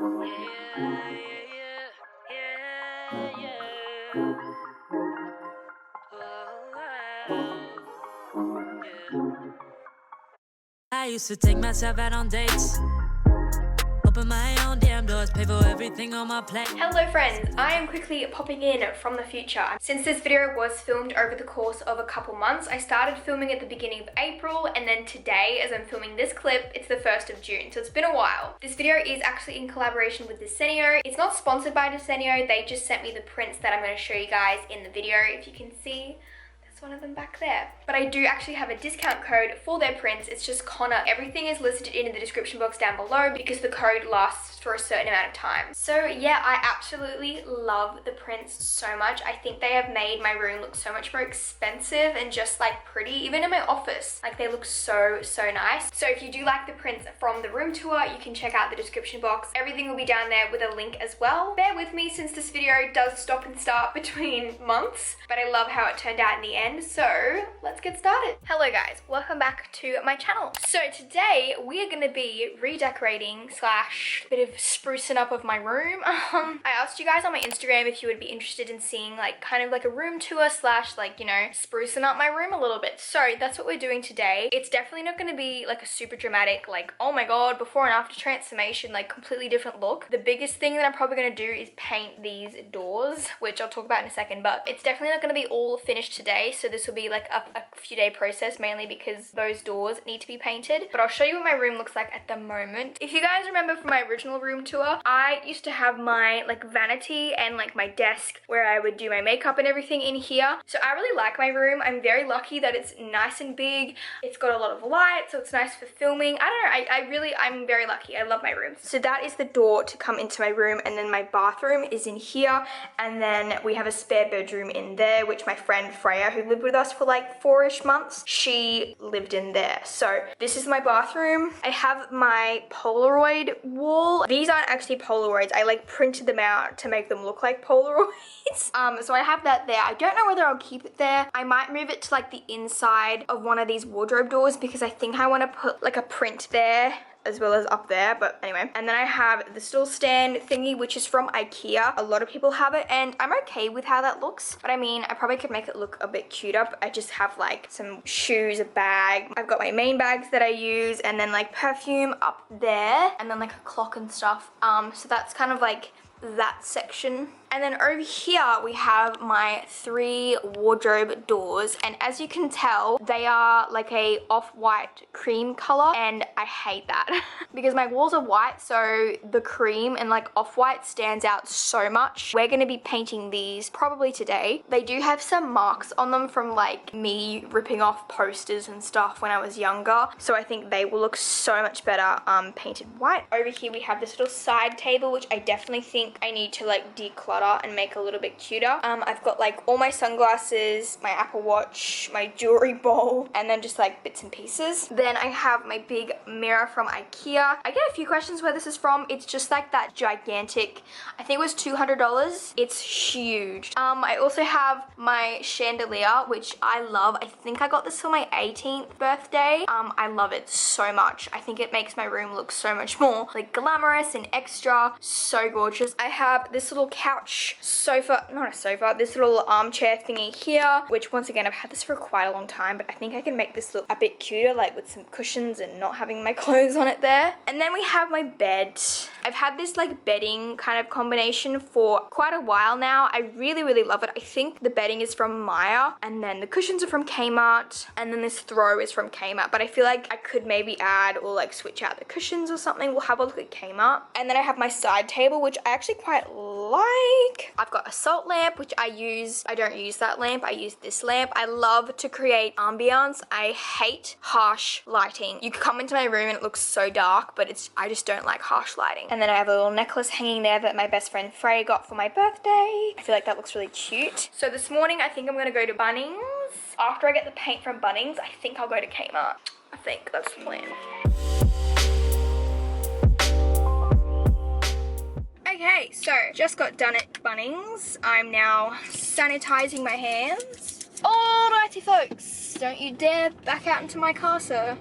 I used to take myself out on dates, open my own damn doors, pay for everything on my plate. Hello friends, I am quickly popping in from the future. Since this video was filmed over the course of a couple months, I started filming at the beginning of April, and then today, as I'm filming this clip, it's the 1st of June, so it's been a while. This video is actually in collaboration with Desenio. It's not sponsored by Desenio, they just sent me the prints that I'm going to show you guys in the video, if you can see. One of them back there. But I do actually have a discount code for their prints. It's just Conagh. Everything is listed in the description box down below because the code lasts for a certain amount of time. So yeah, I absolutely love the prints so much. I think they have made my room look so much more expensive and just like pretty, even in my office. Like they look so nice. So if you do like the prints from the room tour, you can check out the description box. Everything will be down there with a link as well. Bear with me since this video does stop and start between months, but I love how it turned out in the end. So let's get started. Hello guys, welcome back to my channel. So today we are going to be redecorating slash bit of sprucing up of my room. I asked you guys on my Instagram if you would be interested in seeing like kind of like a room tour slash like, you know, sprucing up my room a little bit. So that's what we're doing today. It's definitely not going to be like a super dramatic like, oh my god, before and after transformation, like completely different look. The biggest thing that I'm probably going to do is paint these doors, which I'll talk about in a second, but it's definitely not going to be all finished today. So this will be like a few day process, mainly because those doors need to be painted. But I'll show you what my room looks like at the moment. If you guys remember from my original room tour, I used to have my like vanity and like my desk where I would do my makeup and everything in here. So I really like my room. I'm very lucky that it's nice and big. It's got a lot of light, so it's nice for filming. I don't know, I'm very lucky. I love my room. So that is the door to come into my room, and then my bathroom is in here, and then we have a spare bedroom in there, which my friend Freya, who lived with us for like 4-ish months, she lived in there. So this is my bathroom. I have my Polaroid wall. These aren't actually Polaroids. I like printed them out to make them look like Polaroids. So I have that there. I don't know whether I'll keep it there. I might move it to like the inside of one of these wardrobe doors because I think I want to put like a print there as well as up there, but anyway. And then I have the stool stand thingy, which is from IKEA. A lot of people have it, and I'm okay with how that looks. But I mean, I probably could make it look a bit cuter, but I just have like some shoes, a bag. I've got my main bags that I use, and then like perfume up there, and then like a clock and stuff. So that's kind of like that section. And then over here we have my 3 wardrobe doors, and as you can tell, they are like a off-white cream color, and I hate that because my walls are white, so the cream and like off-white stands out so much. We're going to be painting these probably today. They do have some marks on them from like me ripping off posters and stuff when I was younger, so I think they will look so much better painted white. Over here we have this little side table, which I definitely think I need to like declutter and make a little bit cuter. I've got like all my sunglasses, my Apple Watch, my jewelry bowl, and then just like bits and pieces. Then I have my big mirror from IKEA. I get a few questions where this is from. It's just like that gigantic, I think it was $200. It's huge. I also have my chandelier, which I love. I think I got this for my 18th birthday. I love it so much. I think it makes my room look so much more like glamorous and extra. So gorgeous. I have this little couch sofa, not a sofa, this little armchair thingy here, which once again I've had this for quite a long time, but I think I can make this look a bit cuter, like with some cushions and not having my clothes on it there. And then we have my bed. I've had this like bedding kind of combination for quite a while now. I really love it. I think the bedding is from Maya, and then the cushions are from Kmart, and then this throw is from Kmart, but I feel like I could maybe add or like switch out the cushions or something. We'll have a look at Kmart. And then I have my side table, which I actually quite like. I've got a salt lamp, which I don't use that lamp, I use this lamp. I love to create ambiance. I hate harsh lighting. You come into my room and it looks so dark, but I just don't like harsh lighting. And then I have a little necklace hanging there that my best friend Frey got for my birthday. I feel like that looks really cute. So this morning I think I'm gonna go to Bunnings. After I get the paint from Bunnings, I think I'll go to Kmart. I think that's the plan. Okay, so just got done at Bunnings. I'm now sanitizing my hands. Alrighty folks, don't you dare back out into my car, sir.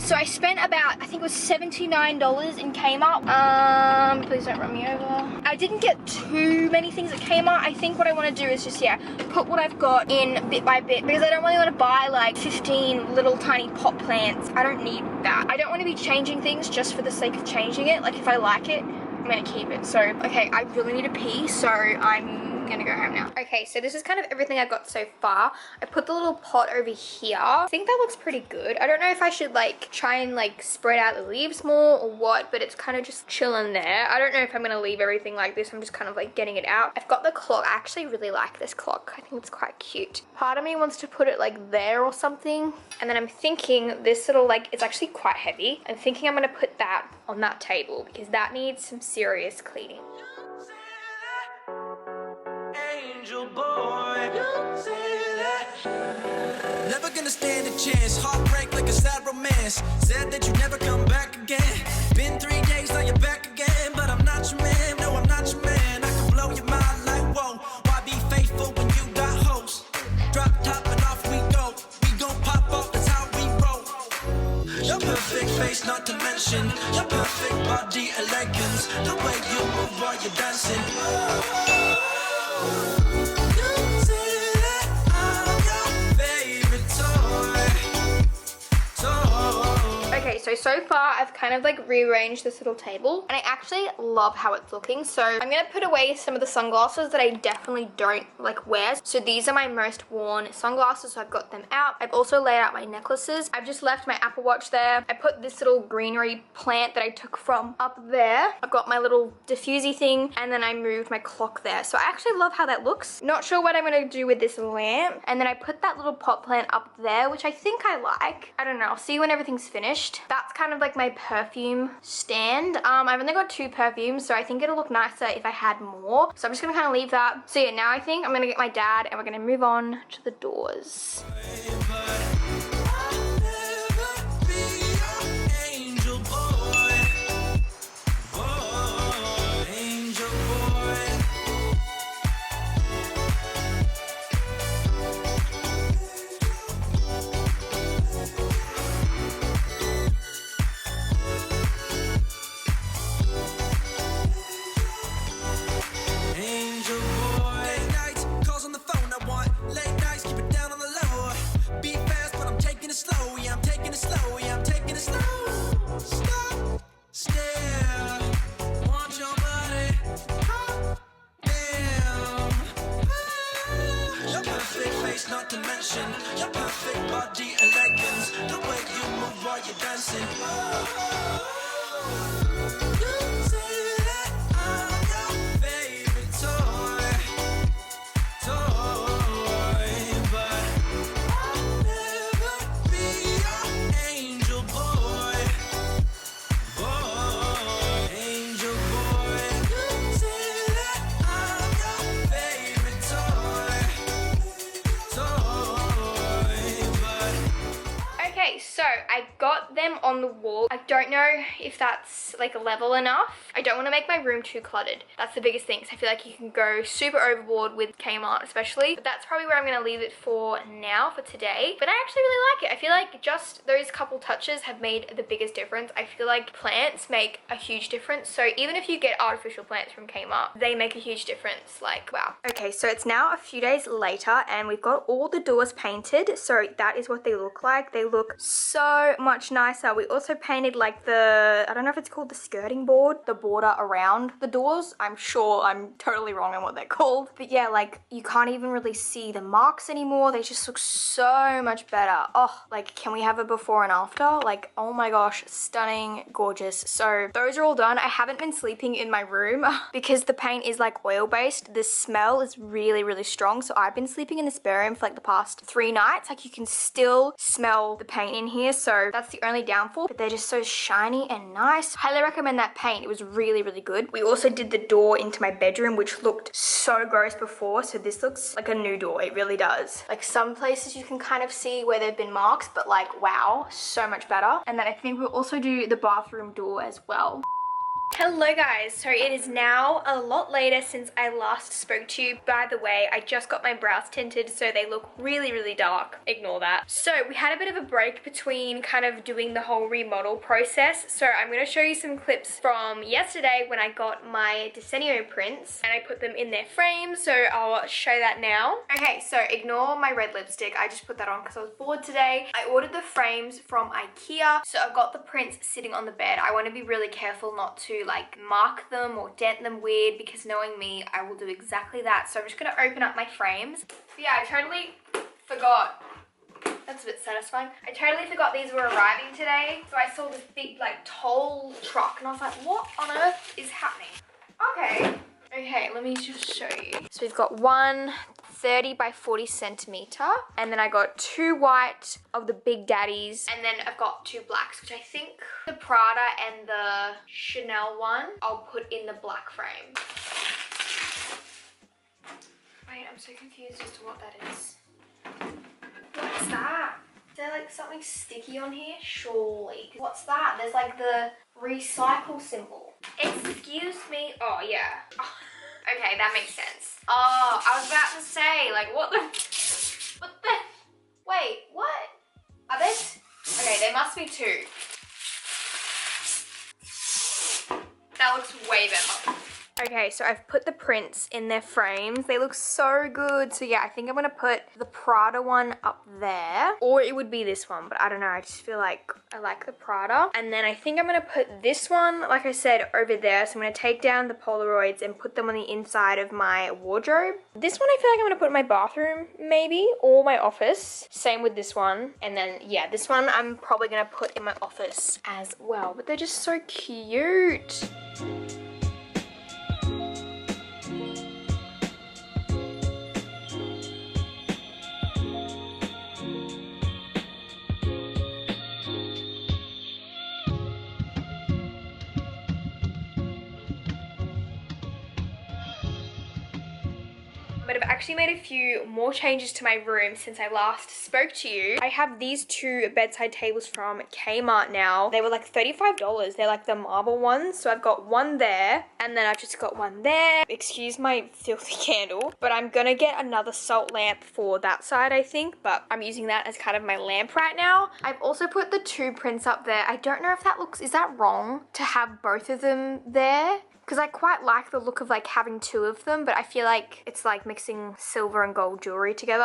So I spent about, I think it was $79 in Kmart. Please don't run me over. I didn't get too many things at Kmart. I think what I want to do is just, yeah, put what I've got in bit by bit, because I don't really want to buy like 15 little tiny pot plants. I don't need that. I don't want to be changing things just for the sake of changing it. Like if I like it, I'm gonna keep it. So, okay, I really need to pee, so I'm gonna go home now. Okay, so this is kind of everything I got so far. I put the little pot over here. I think that looks pretty good. I don't know if I should like try and like spread out the leaves more or what, but it's kind of just chilling there. I don't know if I'm gonna leave everything like this. I'm just kind of like getting it out. I've got the clock. I actually really like this clock. I think it's quite cute. Part of me wants to put it like there or something. And then I'm thinking this little like, it's actually quite heavy. I'm thinking I'm gonna put that on that table because that needs some serious cleaning. Angel boy, don't say that. Never gonna stand a chance. Heartbreak like a sad romance. Said that you never come back again. Been 3 days, now you're back again. But I'm not your man, no I'm not your man. I can blow your mind like whoa. Why be faithful when you got hoes? Drop top and off we go. We gon' pop off, that's how we roll. Your perfect face, not to mention your perfect body elegance. The way you move while you're dancing. Okay, so far I've kind of like rearranged this little table and I actually love how it's looking. So I'm gonna put away some of the sunglasses that I definitely don't like wear. So these are my most worn sunglasses, so I've got them out. I've also laid out my necklaces. I've just left my Apple Watch there. I put this little greenery plant that I took from up there. I've got my little diffusey thing and then I moved my clock there. So I actually love how that looks. Not sure what I'm gonna do with this lamp. And then I put that little pot plant up there, which I think I like. I don't know, I'll see when everything's finished. That's kind of like my perfume stand. I've only got 2 perfumes, so I think it'll look nicer if I had more. So I'm just gonna kind of leave that. So yeah, now I think I'm gonna get my dad and we're gonna move on to the doors. Not to mention your perfect body elegance, the way you move while you're dancing. You say that I'm your favorite toy, but I'll never be your angel boy. Angel boy. You say that I'm your favorite toy. Okay, so I got put them on the wall. I don't know if that's like level enough. I don't want to make my room too cluttered. That's the biggest thing. So I feel like you can go super overboard with Kmart especially. But that's probably where I'm going to leave it for now for today. But I actually really like it. I feel like just those couple touches have made the biggest difference. I feel like plants make a huge difference. So even if you get artificial plants from Kmart, they make a huge difference. Like, wow. Okay, so it's now a few days later and we've got all the doors painted. So that is what they look like. They look so much nicer. We also painted like the, I don't know if it's called the skirting board, the border around the doors. I'm sure I'm totally wrong on what they're called. But yeah, like you can't even really see the marks anymore. They just look so much better. Oh, like can we have a before and after? Like, oh my gosh, stunning, gorgeous. So those are all done. I haven't been sleeping in my room because the paint is like oil based. The smell is really, really strong. So I've been sleeping in the spare room for like the past 3 nights. Like you can still smell the paint in here. So that's the only downfall, but they're just so shiny and nice. Highly recommend that paint. It was really, really good. We also did the door into my bedroom, which looked so gross before. So this looks like a new door. It really does. Like some places you can kind of see where there've been marks, but like, wow, so much better. And then I think we'll also do the bathroom door as well. Hello guys, so it is now a lot later since I last spoke to you. By the way, I just got my brows tinted so they look really, really dark. Ignore that. So we had a bit of a break between kind of doing the whole remodel process. So I'm going to show you some clips from yesterday when I got my Decennial prints and I put them in their frames. So I'll show that now. Okay, so ignore my red lipstick. I just put that on because I was bored today. I ordered the frames from IKEA. So I've got the prints sitting on the bed. I want to be really careful not to like mark them or dent them weird because knowing me, I will do exactly that. So I'm just going to open up my frames. But yeah, I totally forgot. That's a bit satisfying. I totally forgot these were arriving today. So I saw this big like toll truck and I was like, what on earth is happening? Okay, let me just show you. So we've got one 30 by 40 centimeter, and then I got 2 white of the Big Daddies, and then I've got 2 blacks, which I think the Prada and the Chanel one I'll put in the black frame. Wait, I'm so confused as to what that is. What's that? Is there like something sticky on here? Surely. What's that? There's like the recycle symbol. Excuse me. Oh yeah. Oh. Okay, that makes sense. Oh, I was about to say, like, what the? Wait, what? Are there? Okay, there must be 2. That looks way better. Okay, so I've put the prints in their frames. They look so good. So yeah, I think I'm gonna put the Prada one up there, or it would be this one, but I don't know. I just feel like I like the Prada. And then I think I'm gonna put this one, like I said, over there. So I'm gonna take down the Polaroids and put them on the inside of my wardrobe. This one I feel like I'm gonna put in my bathroom maybe, or my office. Same with this one. And then yeah, this one I'm probably gonna put in my office as well. But they're just so cute. But I've actually made a few more changes to my room since I last spoke to you. I have these 2 bedside tables from Kmart now. They were like $35. They're like the marble ones. So I've got one there, and then I've just got one there. Excuse my filthy candle, but I'm gonna get another salt lamp for that side, I think, but I'm using that as kind of my lamp right now. I've also put the 2 prints up there. I don't know if that looks, is that wrong to have both of them there? Because I quite like the look of like having 2 of them, but I feel like it's like mixing silver and gold jewelry together.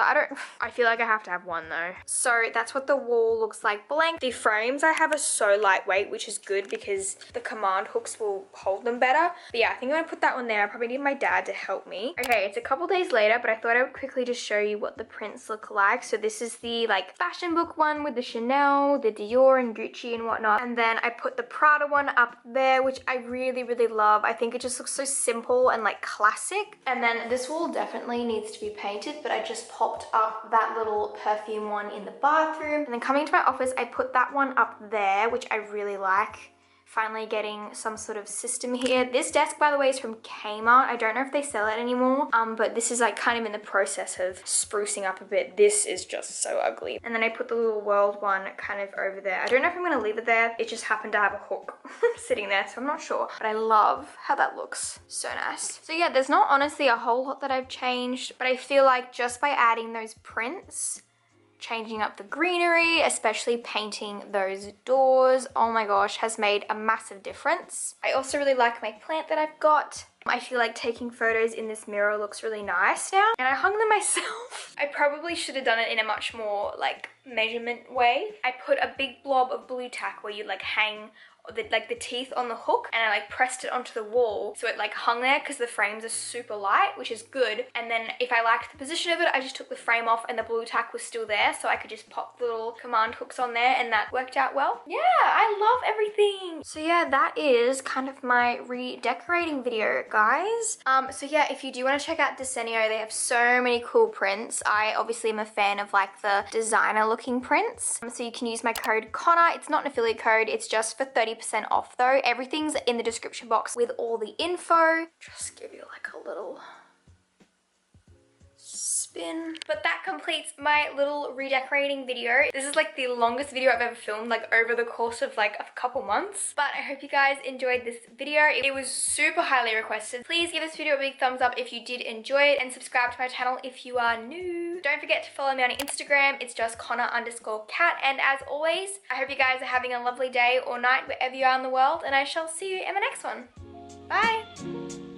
I feel like I have to have one though. So that's what the wall looks like blank. The frames I have are so lightweight, which is good because the command hooks will hold them better. But yeah, I think I'm gonna put that one there. I probably need my dad to help me. Okay, it's a couple days later, but I thought I would quickly just show you what the prints look like. So this is the like fashion book one with the Chanel, the Dior and Gucci and whatnot. And then I put the Prada one up there, which I really, really love. I think it just looks so simple and like classic. And then this wall definitely needs to be painted, but I just popped up that little perfume one in the bathroom. And then coming to my office, I put that one up there, which I really like finally getting some sort of system here. This desk, by the way, is from Kmart. I don't know if they sell it anymore, but this is like kind of in the process of sprucing up a bit. This is just so ugly. And then I put the little world one kind of over there. I don't know if I'm gonna leave it there. It just happened to have a hook sitting there, so I'm not sure. But I love how that looks. So nice. So yeah, there's not honestly a whole lot that I've changed, but I feel like just by adding those prints, changing up the greenery, especially painting those doors, oh my gosh, has made a massive difference. I also really like my plant that I've got. I feel like taking photos in this mirror looks really nice now, and I hung them myself. I probably should have done it in a much more like measurement way. I put a big blob of blue tack where you like hang the teeth on the hook, and I like pressed it onto the wall so it like hung there because the frames are super light, which is good. And then if I liked the position of it, I just took the frame off and the blue tack was still there, so I could just pop the little command hooks on there, and that worked out well. Yeah, I love everything. So yeah, that is kind of my redecorating video, guys. So yeah, if you do want to check out Desenio, they have so many cool prints. I obviously am a fan of like the designer looking prints. So you can use my code Conagh. It's not an affiliate code, it's just for 30% off though. Everything's in the description box with all the info. Just give you like a little spin. But that completes my little redecorating video. This is like the longest video I've ever filmed, like over the course of like a couple months. But I hope you guys enjoyed this video. It was super highly requested. Please give this video a big thumbs up if you did enjoy it, and subscribe to my channel if you are new. Don't forget to follow me on Instagram. It's just Conagh_cat. And as always, I hope you guys are having a lovely day or night wherever you are in the world, and I shall see you in my next one. Bye!